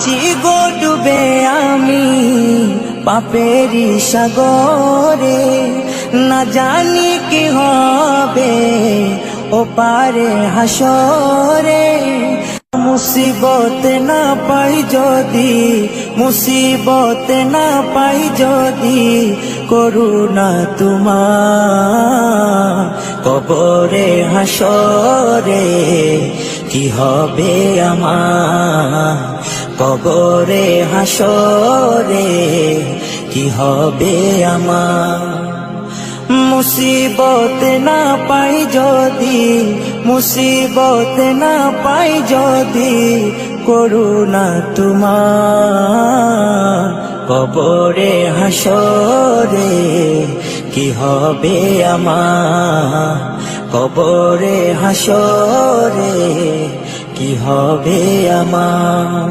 আছি গো ডুবে আমি পাপেরি সাগরে, না জানি কি হবে ও পারে হাসরে। মুসিবত না পাই যদি, মুসিবত না পাই যদি, করুণা তোমার কবরে হাসরে কি হবে আমার, কবরে হাসরে কি হবে আমার। মুসিবত না পাই যদি, মুসিবত না পাই যদি, করুণা তোমার কবরে হাসরে কি হবে আমার, কবরে হাসরে কি হবে আমার।